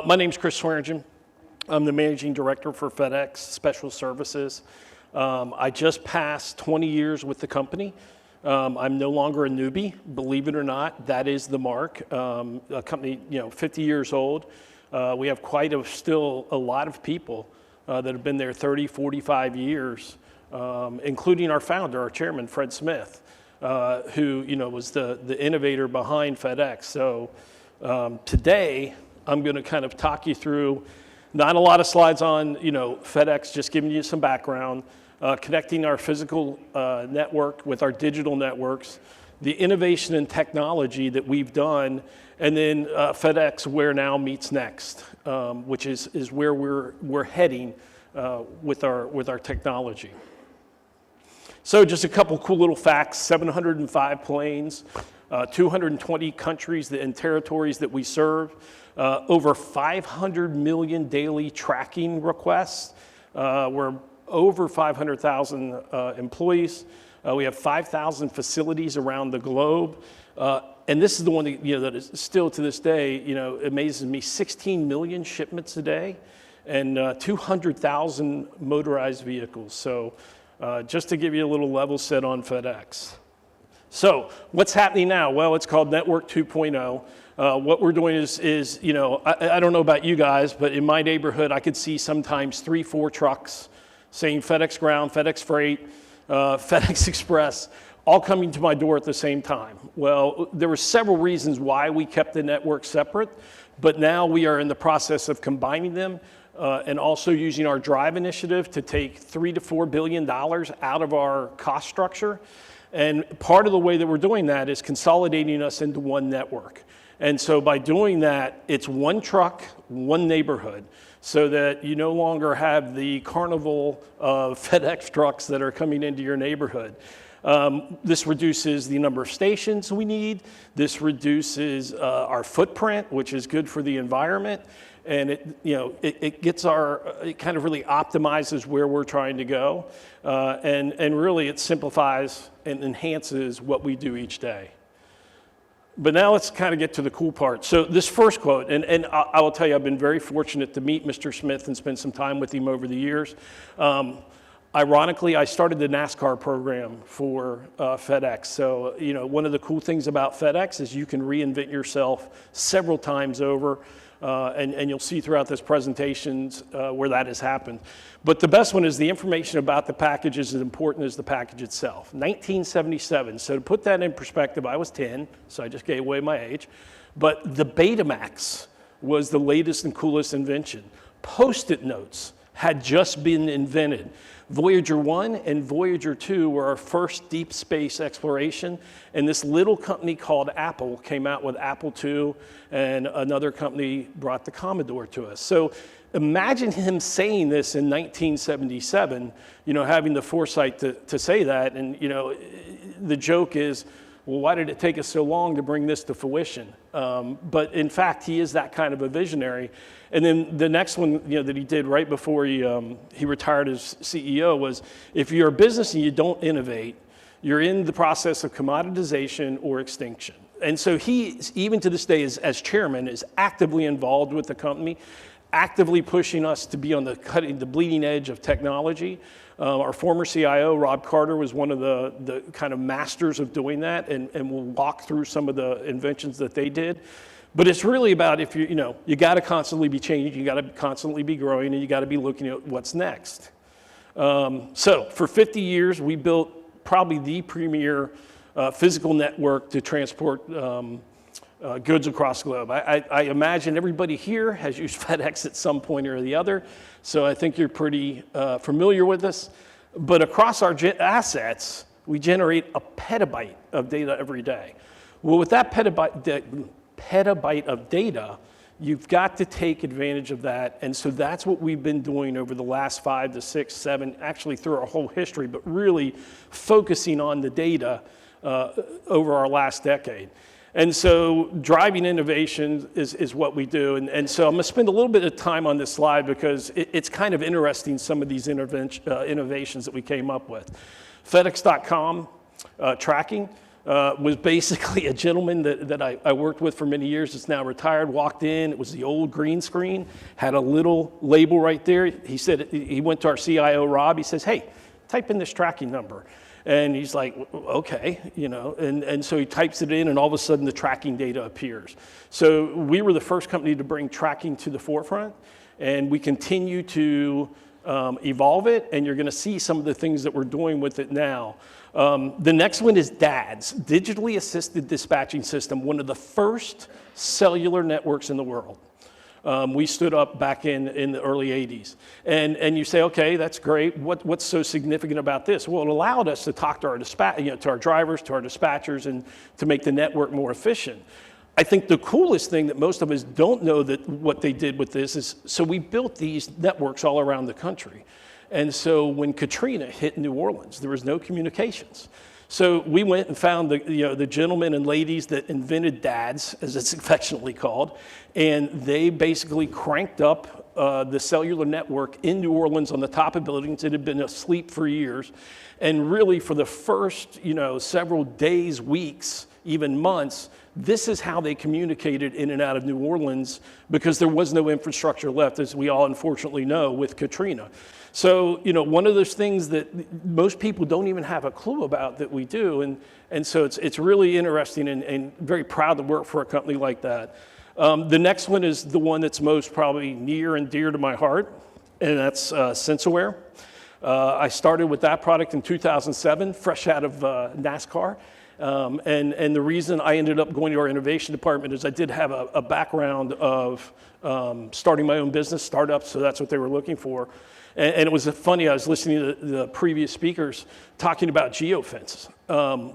My name's Chris Swearingen. I'm the Managing Director for FedEx Special Services. I just passed 20 years with the company. I'm no longer a newbie, believe it or not. That is the mark. A company, 50 years old. We have still a lot of people that have been there 30, 45 years, including our founder, our chairman, Fred Smith, who was the innovator behind FedEx. So today, I'm going to kind of talk you through, not a lot of slides on FedEx, just giving you some background, connecting our physical network with our digital networks, the innovation and technology that we've done, and then FedEx where now meets next, which is where we're heading with our technology. So just a couple cool little facts: 705 planes, 220 countries and territories that we serve, over 500 million daily tracking requests. We're over 500,000 employees. We have 5,000 facilities around the globe. And this is the one that is still to this day, amazes me: 16 million shipments a day and 200,000 motorized vehicles. So just to give you a little level set on FedEx. So what's happening now? Well, it's called Network 2.0. What we're doing is I don't know about you guys, but in my neighborhood, I could see sometimes 3, 4 trucks saying FedEx Ground, FedEx Freight, FedEx Express, all coming to my door at the same time. Well, there were several reasons why we kept the network separate, but now we are in the process of combining them and also using our Drive initiative to take $3 to $4 billion out of our cost structure. And part of the way that we're doing that is consolidating us into one network. And so by doing that, it's one truck, one neighborhood, so that you no longer have the carnival of FedEx trucks that are coming into your neighborhood. This reduces the number of stations we need. This reduces our footprint, which is good for the environment. And it kind of really optimizes where we're trying to go. And really it simplifies and enhances what we do each day. But now let's kind of get to the cool part. So this first quote, and I will tell you, I've been very fortunate to meet Mr. Smith and spend some time with him over the years. Ironically, I started the NASCAR program for FedEx. So, one of the cool things about FedEx is you can reinvent yourself several times over. And you'll see throughout this presentation where that has happened. But the best one is the information about the package is as important as the package itself. 1977, so to put that in perspective, I was 10, so I just gave away my age. But the Betamax was the latest and coolest invention. Post-it notes had just been invented. Voyager 1 and Voyager 2 were our first deep space exploration, and this little company called Apple came out with Apple II, and another company brought the Commodore to us. So imagine him saying this in 1977, having the foresight to say that, and the joke is, well, why did it take us so long to bring this to fruition? But in fact, he is that kind of a visionary. And then the next one, that he did right before he retired as CEO was, if you're a business and you don't innovate, you're in the process of commoditization or extinction. And so he, even to this day, as chairman, is actively involved with the company, actively pushing us to be on the bleeding edge of technology. Our former CIO, Rob Carter, was one of the kind of masters of doing that, and we'll walk through some of the inventions that they did. But it's really about if you got to constantly be changing, you got to constantly be growing, and you got to be looking at what's next. So for 50 years, we built probably the premier physical network to transport goods across the globe. I imagine everybody here has used FedEx at some point or the other, so I think you're pretty familiar with this. But across our assets, we generate a petabyte of data every day. Well, with that petabyte of data, you've got to take advantage of that. And so that's what we've been doing over the last 5 to 6, 7, actually through our whole history, but really focusing on the data over our last decade. And so driving innovation is what we do. And so I'm going to spend a little bit of time on this slide because it's kind of interesting, some of these innovations that we came up with. FedEx.com tracking. was basically a gentleman that I worked with for many years, that's now retired, walked in. It was the old green screen, had a little label right there. He said, he went to our CIO, Rob, he says, hey, type in this tracking number. And he's like, okay, and so he types it in, and all of a sudden the tracking data appears. So we were the first company to bring tracking to the forefront, and we continue to evolve it, and you're gonna see some of the things that we're doing with it now. The next one is DADS, Digitally Assisted Dispatching System, one of the first cellular networks in the world. We stood up back in the early 80s. And you say, okay, that's great. What's so significant about this? Well, it allowed us to talk to our to our drivers, to our dispatchers, and to make the network more efficient. I think the coolest thing that most of us don't know that what they did with this is, so we built these networks all around the country. And so when Katrina hit New Orleans, there was no communications. So we went and found the gentlemen and ladies that invented DADS, as it's affectionately called, and they basically cranked up the cellular network in New Orleans on the top of buildings that had been asleep for years. And really for the first several days, weeks, even months, this is how they communicated in and out of New Orleans, because there was no infrastructure left, as we all unfortunately know, with Katrina. So, one of those things that most people don't even have a clue about that we do. And so it's really interesting and very proud to work for a company like that. The next one is the one that's most probably near and dear to my heart, and that's SenseAware. I started with that product in 2007, fresh out of NASCAR. And the reason I ended up going to our innovation department is I did have a background of starting my own business, startups, so that's what they were looking for. And it was funny, I was listening to the previous speakers talking about geofences.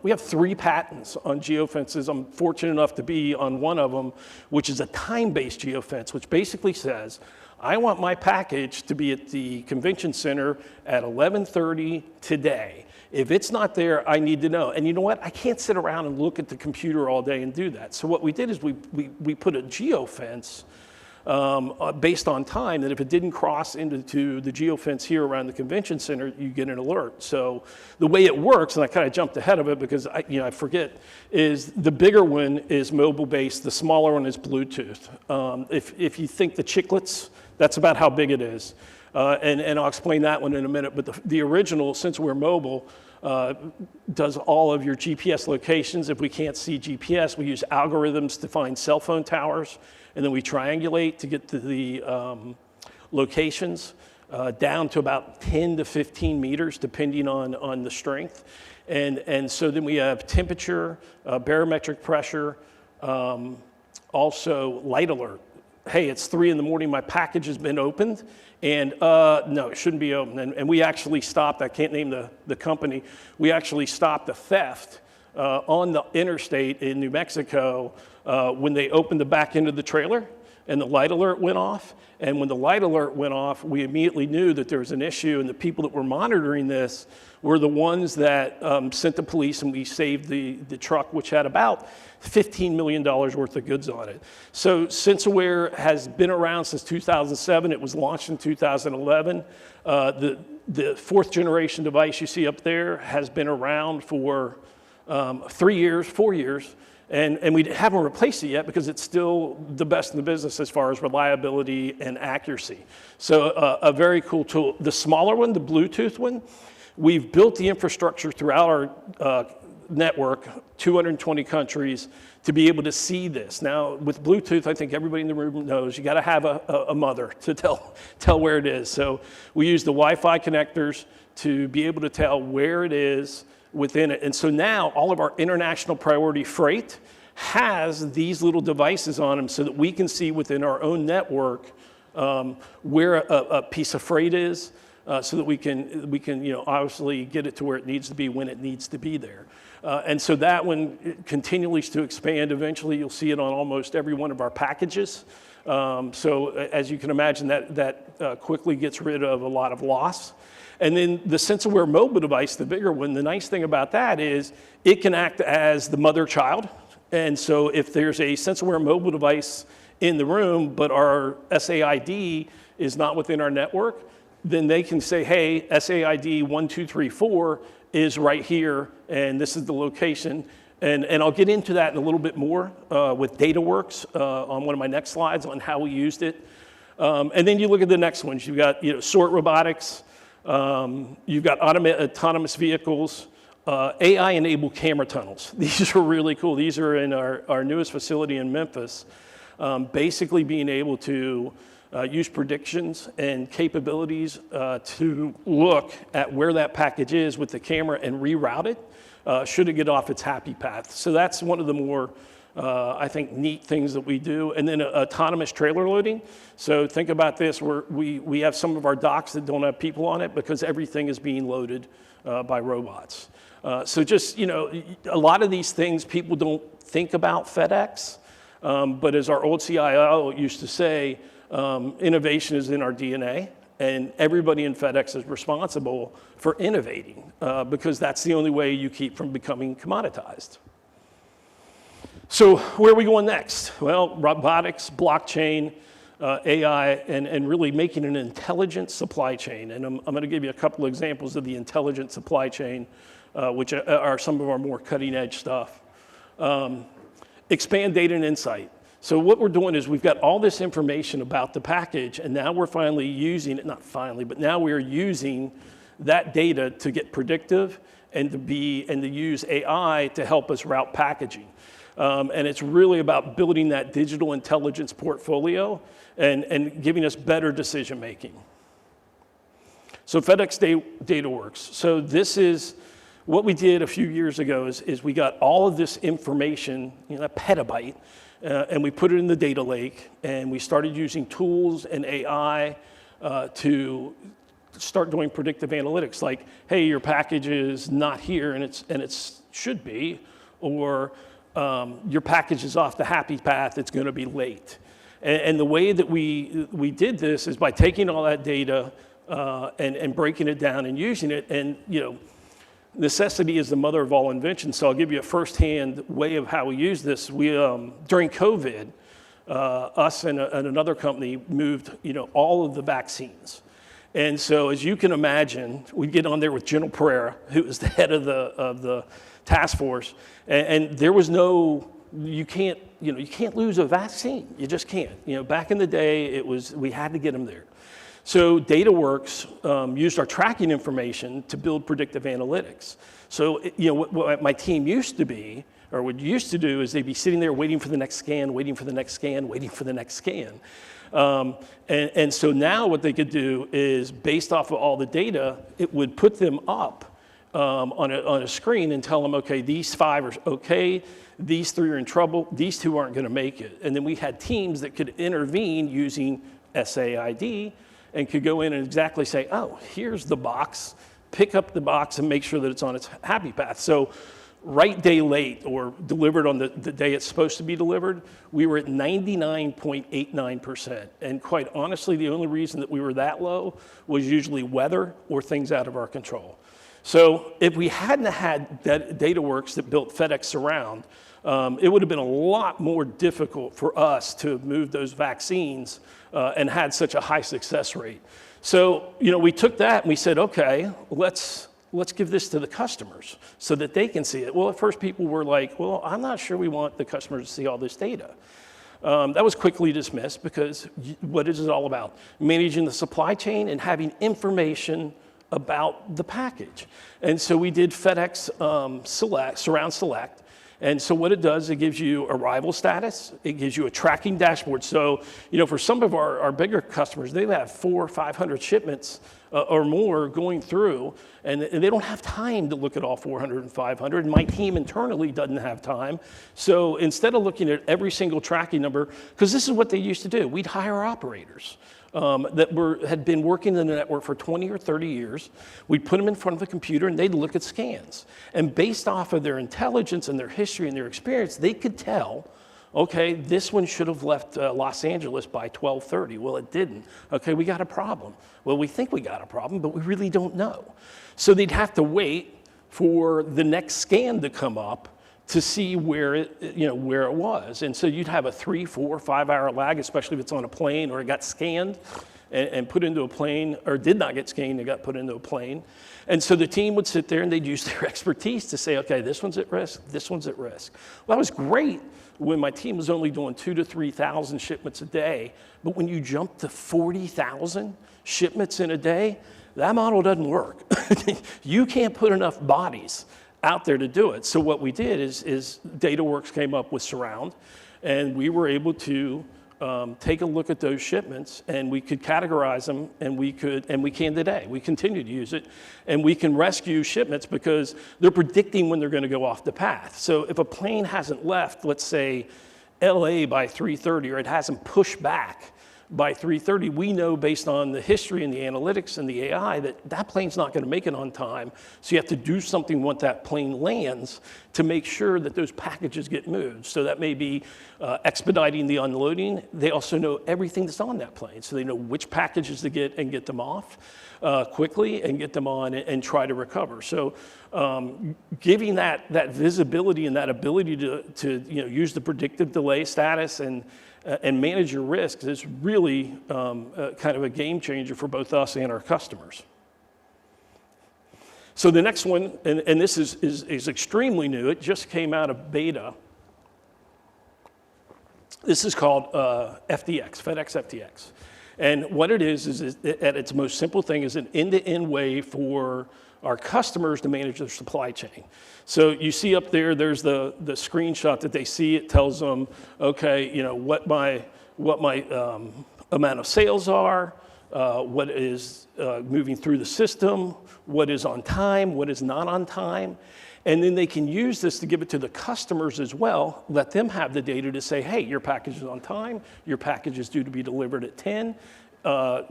We have 3 patents on geofences. I'm fortunate enough to be on one of them, which is a time-based geofence, which basically says, I want my package to be at the convention center at 11:30 today. If it's not there, I need to know. And you know what? I can't sit around and look at the computer all day and do that. So what we did is we put a geofence based on time, that if it didn't cross into the geofence here around the convention center, you get an alert. So the way it works, and I kind of jumped ahead of it because I forget, is the bigger one is mobile-based, the smaller one is Bluetooth. If you think the chiclets, that's about how big it is. And I'll explain that one in a minute, but the original, since we're mobile, does all of your GPS locations. If we can't see GPS, we use algorithms to find cell phone towers, and then we triangulate to get to the locations down to about 10 to 15 meters, depending on the strength. And so then we have temperature, barometric pressure, also light alert. Hey, it's 3 in the morning, my package has been opened, and no, it shouldn't be open. And we actually stopped, I can't name the company, we actually stopped the theft on the interstate in New Mexico when they opened the back end of the trailer and the light alert went off. And when the light alert went off, we immediately knew that there was an issue, and the people that were monitoring this were the ones that sent the police, and we saved the truck, which had about $15 million worth of goods on it. So SenseAware has been around since 2007. It was launched in 2011. The 4th generation device you see up there has been around for 4 years, and we haven't replaced it yet because it's still the best in the business as far as reliability and accuracy. So a very cool tool. The smaller one, the Bluetooth one, we've built the infrastructure throughout our network, 220 countries, to be able to see this. Now, with Bluetooth, I think everybody in the room knows you got to have a mother to tell where it is. So we use the Wi-Fi connectors to be able to tell where it is within it. And so now all of our international priority freight has these little devices on them so that we can see within our own network where a piece of freight is, so that we can obviously get it to where it needs to be when it needs to be there. And so that one continues to expand. Eventually you'll see it on almost every one of our packages. So as you can imagine, that quickly gets rid of a lot of loss. And then the SenseAware mobile device, the bigger one, the nice thing about that is it can act as the mother-child. And so if there's a SenseAware mobile device in the room, but our SAID is not within our network, then they can say, hey, SAID 1234 is right here, and this is the location. And I'll get into that in a little bit more with DataWorks on one of my next slides on how we used it. And then you look at the next ones. You've got sort robotics, you've got autonomous vehicles, AI-enabled camera tunnels. These are really cool. These are in our newest facility in Memphis. Basically being able to use predictions and capabilities to look at where that package is with the camera and reroute it should it get off its happy path. So that's one of the more, I think, neat things that we do. And then autonomous trailer loading. So think about this. We have some of our docks that don't have people on it because everything is being loaded by robots. So just, a lot of these things people don't think about FedEx, but as our old CIO used to say, innovation is in our DNA, and everybody in FedEx is responsible for innovating because that's the only way you keep from becoming commoditized. So where are we going next? Well, robotics, blockchain, AI, and really making an intelligent supply chain. And I'm going to give you a couple of examples of the intelligent supply chain, which are some of our more cutting edge stuff. Expand data and insight. So what we're doing is we've got all this information about the package, and now we're finally using it, not finally, but now we're using that data to get predictive and to use AI to help us route packaging. And it's really about building that digital intelligence portfolio and giving us better decision making. So FedEx DataWorks. So this is what we did a few years ago is we got all of this information, a petabyte, and we put it in the data lake, and we started using tools and AI to start doing predictive analytics, like, hey, your package is not here, and it should be, or your package is off the happy path, it's going to be late. And the way that we did this is by taking all that data and breaking it down and using it, and necessity is the mother of all invention, so I'll give you a firsthand way of how we use this. We, during COVID, us and another company moved, all of the vaccines. And so as you can imagine, we'd get on there with General Pereira, who was the head of the task force, and there was no, you can't lose a vaccine. You just can't. Back in the day, we had to get them there. So DataWorks used our tracking information to build predictive analytics. So what my team used to be, or would used to do, is they'd be sitting there waiting for the next scan, waiting for the next scan, waiting for the next scan. And so now what they could do is, based off of all the data, it would put them up on a screen and tell them, okay, these 5 are okay, these 3 are in trouble, these 2 aren't going to make it. And then we had teams that could intervene using SAID and could go in and exactly say, oh, here's the box, pick up the box and make sure that it's on its happy path. So right day late, or delivered on the day it's supposed to be delivered, we were at 99.89%. And quite honestly, the only reason that we were that low was usually weather or things out of our control. So if we hadn't had DataWorks that built FedEx Surround, it would have been a lot more difficult for us to move those vaccines and had such a high success rate. So, we took that and we said, okay, let's give this to the customers so that they can see it. Well, at first people were like, well, I'm not sure we want the customers to see all this data. That was quickly dismissed because what is it all about? Managing the supply chain and having information about the package. And so we did FedEx Surround Select. And so what it does, it gives you arrival status, it gives you a tracking dashboard. So, for some of our bigger customers, they have 400 or 500 shipments or more going through, and they don't have time to look at all 400 and 500. And my team internally doesn't have time. So instead of looking at every single tracking number, because this is what they used to do, we'd hire operators that had been working in the network for 20 or 30 years. We'd put them in front of the computer and they'd look at scans. And based off of their intelligence and their history and their experience, they could tell, okay, this one should have left Los Angeles by 12:30. Well, it didn't. Okay, we got a problem. Well, we think we got a problem, but we really don't know. So they'd have to wait for the next scan to come up to see where it was. And so you'd have a 3, 4, 5 hour lag, especially if it's on a plane or it got scanned. and put into a plane, or did not get scanned and got put into a plane. And so the team would sit there and they'd use their expertise to say, okay, this one's at risk, this one's at risk. Well, that was great when my team was only doing 2,000 to 3,000 shipments a day. But when you jump to 40,000 shipments in a day, that model doesn't work. You can't put enough bodies out there to do it. So what we did is DataWorks came up with Surround, and we were able to take a look at those shipments, and we could categorize them, and we can today. We continue to use it, and we can rescue shipments because they're predicting when they're going to go off the path. So if a plane hasn't left, let's say, LA by 3:30, or it hasn't pushed back by 3:30, we know based on the history and the analytics and the AI that plane's not going to make it on time. So you have to do something once that plane lands to make sure that those packages get moved. So that may be expediting the unloading. They also know everything that's on that plane. So they know which packages to get and get them off quickly and get them on and try to recover. So giving that visibility and that ability to use the predictive delay status and manage your risks is really kind of a game changer for both us and our customers. So the next one, and this is extremely new, it just came out of beta. This is called FDX, FedEx FDX. And what it is at its most simple thing is an end-to-end way for our customers to manage their supply chain. So you see up there, there's the screenshot that they see. It tells them, okay, what my amount of sales are, what is moving through the system, what is on time, what is not on time. And then they can use this to give it to the customers as well, let them have the data to say, hey, your package is on time, your package is due to be delivered at 10,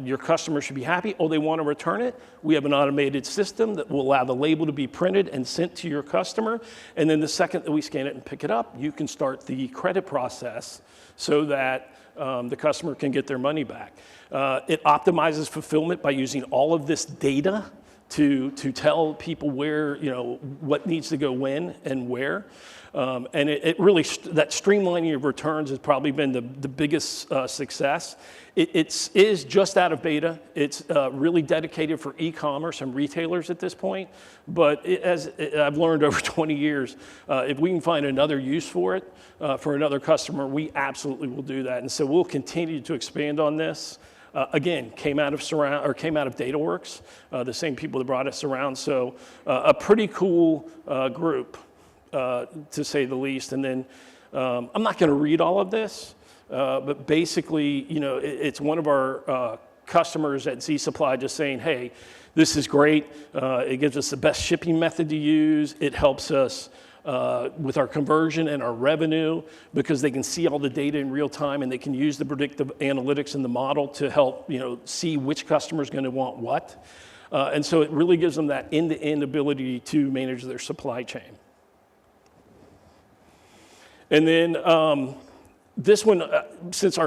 your customer should be happy. Oh, they want to return it? We have an automated system that will allow the label to be printed and sent to your customer. And then the second that we scan it and pick it up, you can start the credit process so that the customer can get their money back. It optimizes fulfillment by using all of this data to tell people where, what needs to go when and where. And it really, that streamlining of returns has probably been the biggest success. It is just out of beta. It's really dedicated for e-commerce and retailers at this point. But as I've learned over 20 years, if we can find another use for it, for another customer, we absolutely will do that. And so we'll continue to expand on this. Again, came out of DataWorks, the same people that brought us around. So a pretty cool group, to say the least. And then I'm not going to read all of this, but basically, it's one of our customers at Z Supply just saying, hey, this is great. It gives us the best shipping method to use. It helps us with our conversion and our revenue because they can see all the data in real time and they can use the predictive analytics in the model to help see which customer is going to want what. And so it really gives them that end-to-end ability to manage their supply chain. And then this one, since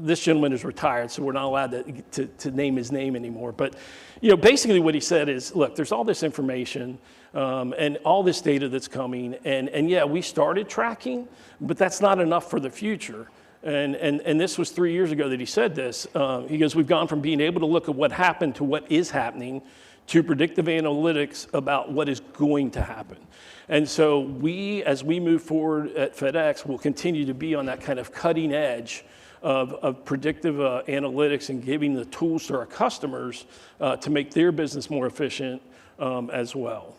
this gentleman is retired, so we're not allowed to name his name anymore. But basically what he said is, look, there's all this information and all this data that's coming, and yeah, we started tracking, but that's not enough for the future. And this was 3 years ago that he said this. He goes, we've gone from being able to look at what happened to what is happening to predictive analytics about what is going to happen. And so as we move forward at FedEx, we'll continue to be on that kind of cutting edge of predictive analytics and giving the tools to our customers to make their business more efficient as well.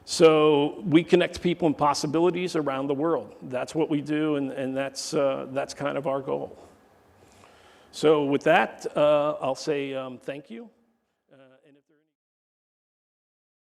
So we connect people and possibilities around the world. That's what we do, and that's kind of our goal. So with that, I'll say thank you.